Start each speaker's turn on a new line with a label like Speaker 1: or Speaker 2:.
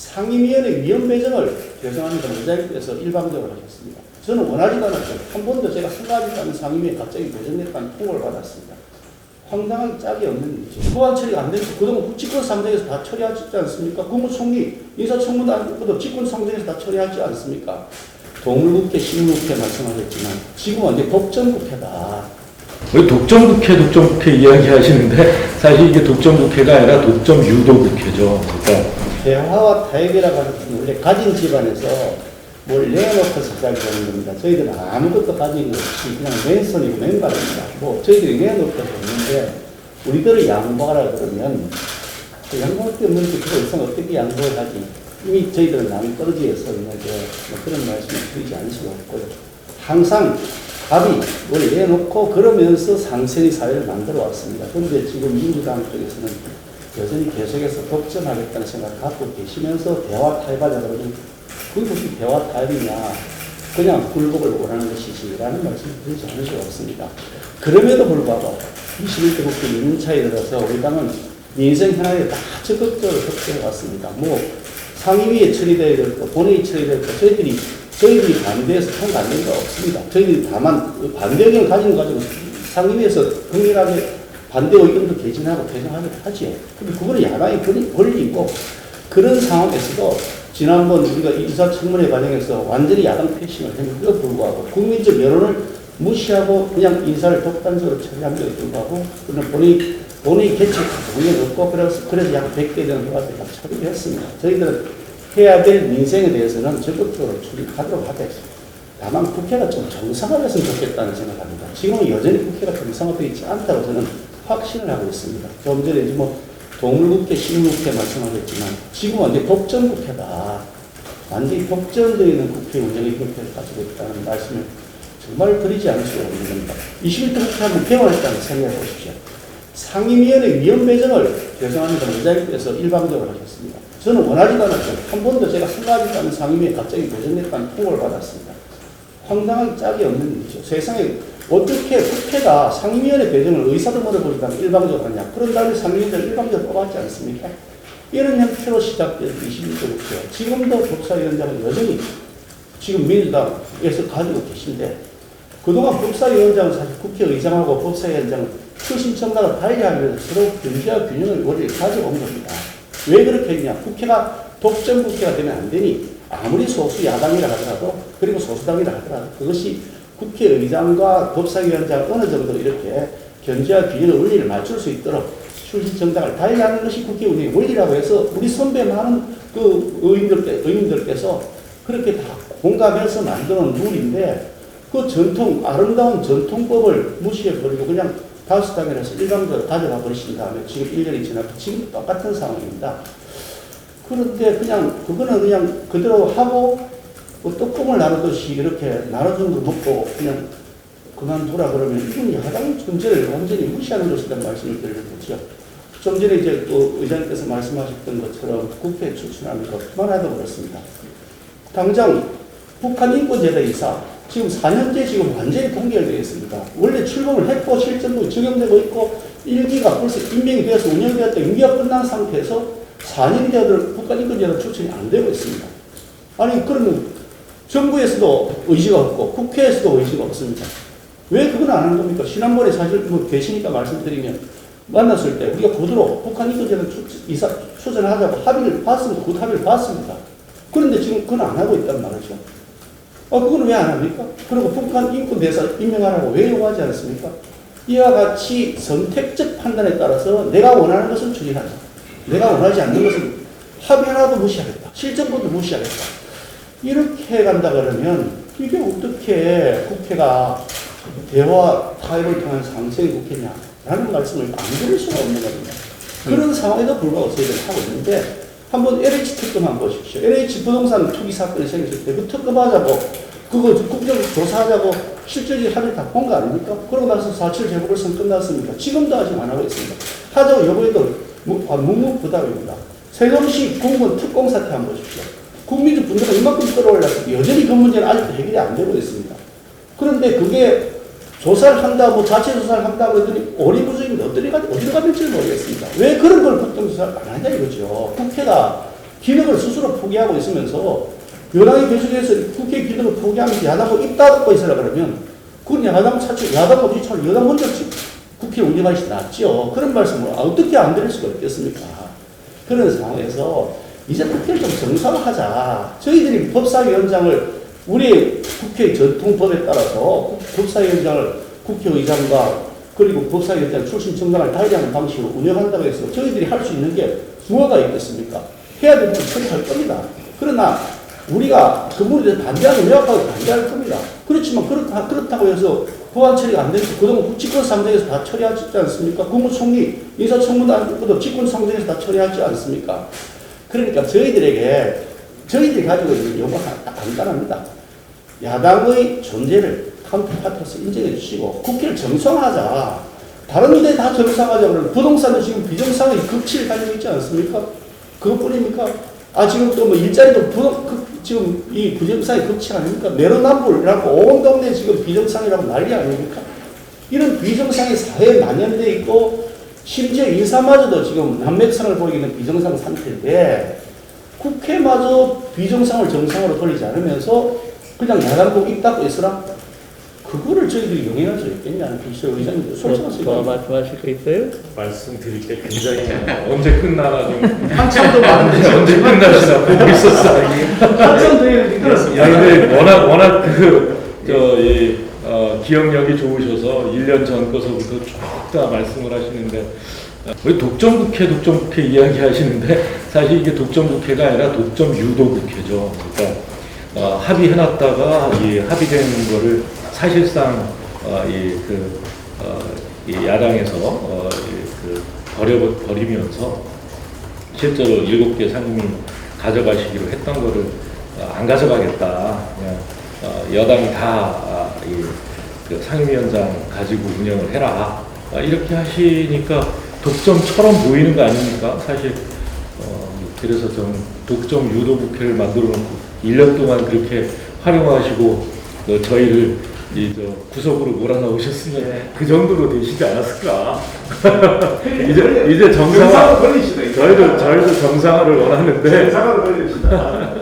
Speaker 1: 상임위원회 위원 배정을 죄송합니다. 의장님께서 일방적으로 하셨습니다. 저는 원하지도 않았죠. 한 번도 제가 생각하지 않은 상임위에 갑자기 배정됐다는 통보를 받았습니다. 황당하게 짝이 없는 일이죠. 소환 처리가 안 돼서 그동안 국직권 상정에서 다 처리하지 않습니까? 국무총리, 인사청문도 안 했고도 직권 상정에서 다 처리하지 않습니까? 동물국회, 식물국회 말씀하셨지만 지금 완전 독점국회다.
Speaker 2: 왜 독점국회 이야기 하시는데 사실 이게 독점국회가 아니라 독점유도국회죠. 그러니까
Speaker 1: 대화와 타협이라고 하는 것은 원래 가진 집안에서 뭘 내놓고서 시작하는 겁니다. 저희들은 아무것도 가진 것 없이 그냥 맨손이고 맨발입니다. 뭐 저희들이 내놓고서 없는데 우리들을 양보하라 그러면 양보할 게 없는데 그 이상 어떻게 양보를 하지? 이미 저희들은 남이 떨어지어서 있는데 뭐 그런 말씀을 드리지 않을 수가 없고요. 항상 답이 뭘 내놓고 그러면서 상생의 사회를 만들어 왔습니다. 그런데 지금 민주당 쪽에서는 여전히 계속해서 독점하겠다는 생각을 갖고 계시면서 대화 타협하자 그러면 그게 무슨 대화 타협이냐, 그냥 굴복을 원하는 것이지라는 말씀을 드리지 않을 수가 없습니다. 그럼에도 불구하고 21대 국회 민주차에 들어서 우리 당은 민생 현안에 다 적극적으로 협조해 왔습니다. 뭐 상임위에 처리되어야 될 거, 본회의 처리되어야 될 거, 저희들이 반대해서 통과 안 된 거 없습니다. 저희들이 다만 반대 의견을 가지고 상임위에서 긍정하게 반대 의견도 개진하고 개정하기로 하지. 근데 그거는 야당이 걸리고 그런 상황에서도 지난번 우리가 인사청문회 과정에서 완전히 야당 패싱을 했는데도 불구하고 국민적 여론을 무시하고 그냥 인사를 독단적으로 처리함에도 불구하고 그런 본회의 개최 동의를 얻고 그래서 약 100개 되는 회화를 다 처리를 했습니다. 저희들은 해야 될 민생에 대해서는 적극적으로 추진하도록 하겠습니다. 다만 국회가 좀 정상화됐으면 좋겠다는 생각합니다. 지금은 여전히 국회가 정상화되어 있지 않다고 저는 확신을 하고 있습니다. 좀 전에 뭐 동물국회, 식물국회 말씀하셨지만 지금 완전히 독점국회다. 완전히 독점되어 있는 국회 운영의 국회를 가지고 있다는 말씀을 정말 드리지 않을 수가 없는 겁니다. 21대 국회 한번 개원했다는 생각해 보십시오. 상임위원회 위원 배정을 죄송합니다. 의장님께서 일방적으로 하셨습니다. 저는 원하지도 않았죠. 한 번도 제가 생각하지 않은 상임위에 갑자기 배정됐다는 통보를 받았습니다. 황당하게 짝이 없는 일이죠. 세상에 어떻게 국회가 상임위원회 배정을 의사도 물어보니까 일방적으로 하냐. 그런 다음에 상임위원회를 일방적으로 뽑았지 않습니까? 이런 형태로 시작된 21대 국회. 지금도 법사위원장은 여전히 지금 민주당에서 가지고 계신데 그동안 법사위원장은 사실 국회의장하고 법사위원장은 출신 정당을 달리하면서 서로 견제와 균형을 원리를 가져온 겁니다. 왜 그렇게 했냐. 국회가 독점 국회가 되면 안 되니 아무리 소수 야당이라 하더라도 그리고 소수당이라 하더라도 그것이 국회의장과 법사위원장 어느 정도 이렇게 견제와 균형의 원리를 맞출 수 있도록 출신 정당을 달리하는 것이 국회 운영의 원리라고 해서 우리 선배 많은 그 의원님들께서 그렇게 다 공감해서 만드는 룰인데 그 전통, 아름다운 전통법을 무시해버리고 그냥 다수 당에서 일방적으로 가져가 버리신 다음에 지금 1년이 지나고 지금 똑같은 상황입니다. 그런데 그냥 그거는 그냥 그대로 하고 뭐 떡국을 나누듯이 이렇게 나눠준 거 먹고 그냥 그만두라 그러면 이건 야당 존재를 완전히 무시하는 것이라는 말씀을 드리는 거죠. 좀 전에 이제 그 의장님께서 말씀하셨던 것처럼 국회에 추천하면서 그만하다고 그렇습니다. 당장 북한 인권재단이사 지금 4년째 지금 완전히 동결되어 있습니다. 원래 출범을 했고 실전도 적용되고 있고 1기가 벌써 임명이 되어서 운영되었다 6기가 끝난 상태에서 4년이 되어도 북한 인권재단 추천이 안 되고 있습니다. 아니 그러면 정부에서도 의지가 없고 국회에서도 의지가 없습니다. 왜 그건 안 하는 겁니까? 지난번에 사실 뭐 계시니까 말씀드리면 만났을 때 우리가 고도로 북한 인권재단 추천하자고 합의를 봤습니다. 그 합의를 봤습니다. 그런데 지금 그건 안 하고 있단 말이죠. 그건 왜 안 합니까? 그리고 북한 인권대사 임명하라고 왜 요구하지 않습니까? 이와 같이 선택적 판단에 따라서 내가 원하는 것을 추진하자. 내가 원하지 않는 것은 합의 하나도 무시하겠다. 실정권도 무시하겠다. 이렇게 간다 그러면 이게 어떻게 국회가 대화 타협을 통한 상생의 국회냐라는 말씀을 안 드릴 수가 없는 겁니다. 그런 상황에도 불구하고 저희들이 하고 있는데 한번 LH 특검 한번 보십시오. LH 부동산 투기 사건이 생겼을 때 그 특검하자고 그거 국정조사하자고 실질적인 합의를 다 본 거 아닙니까? 그러고 나서 4.7 재보궐선 끝났습니다. 지금도 아직 안 하고 있습니다. 하자고 요구해도 묵묵부답입니다. 세종시 공무원 특공 사태 한번 보십시오. 국민적 분노가 이만큼 끌어올라서 여전히 그 문제는 아직도 해결이 안 되고 있습니다. 그런데 그게 조사를 한다, 뭐 자체 조사를 한다고 했더니 오리무중인데 어디로 가될지 모르겠습니다. 왜 그런 걸 국정조사를 안 하냐 이거죠. 국회가 기능을 스스로 포기하고 있으면서 여당이 계속해서 국회 기능을 포기하면서 야당하고 입 닫고 있으라 그러면 그건 야당 차출, 야당 없이 여당 먼저 국회 운영하시 낫죠. 그런 말씀을 어떻게 안 드릴 수가 있겠습니까? 그런 상황에서 이제 국회를 좀 정상화하자. 저희들이 법사위원장을 우리 국회 전통법에 따라서 법사위원장을 국회의장과 그리고 법사위원장 출신 정당을 달리하는 방식으로 운영한다고 해서 저희들이 할 수 있는 게 무엇가 있겠습니까? 해야 되는 건 처리할 겁니다. 그러나 우리가 그 부분에 대해서 반대하는 명확하게 반대할 겁니다. 그렇지만 그렇다고 해서 보안 처리가 안 되니까 그동안 집권 상정에서 다 처리하지 않습니까? 국무총리, 인사청문도 안 듣고도 집권 상정에서 다 처리하지 않습니까? 그러니까 저희들이 가지고 있는 요구는 간단합니다. 야당의 존재를 카운터파트로서 인정해 주시고 국회를 정상화하자. 다른 데 다 정상화하자 그러면 부동산도 지금 비정상의 극치를 가지고 있지 않습니까? 그것뿐입니까? 지금 또 뭐 일자리도 지금 이 비정상의 극치 아닙니까? 내로남불이라고 온 동네 지금 비정상이라고 난리 아닙니까? 이런 비정상이 사회에 만연돼 있고 심지어 인사마저도 지금 난맥상을 보이고 있는 비정상 상태인데 국회마저 비정상을 정상으로 돌리지 않으면서 그냥 야당국 입 닫고 있으라? 그거를 저희들이 용인할 수 있겠냐는 글쎄요, 의장님들 솔직하시고.
Speaker 3: 뭐 말씀하실 거 있어요?
Speaker 2: 말씀드릴 게 굉장히 많아요. 언제 끝나나 좀
Speaker 1: 한참 더 많은데
Speaker 2: 언제 끝나시나 보고 있었어요.
Speaker 1: 한참 더 해야 되니까.
Speaker 2: 야, 근데 워낙 기억력이 좋으셔서 1년 전 거서부터 쭉 다 말씀을 하시는데, 왜 독점국회 이야기하시는데, 사실 이게 독점국회가 아니라 독점 유도국회죠. 그러니까, 합의해놨다가 이 합의된 거를 사실상, 이 야당에서, 버리면서 실제로 7개 상임위 가져가시기로 했던 거를 안 가져가겠다. 그냥 여당이 다 상임위원장 가지고 운영을 해라. 이렇게 하시니까 독점처럼 보이는 거 아닙니까? 사실 그래서 좀 독점 유도 국회를 만들어 놓고 1년 동안 그렇게 활용하시고 저희를 구석으로 몰아넣으셨으면 그 정도로 되시지 않았을까? 이제 정상화, 저희도 정상화를 원하는데
Speaker 1: 정상화를 걸립시다.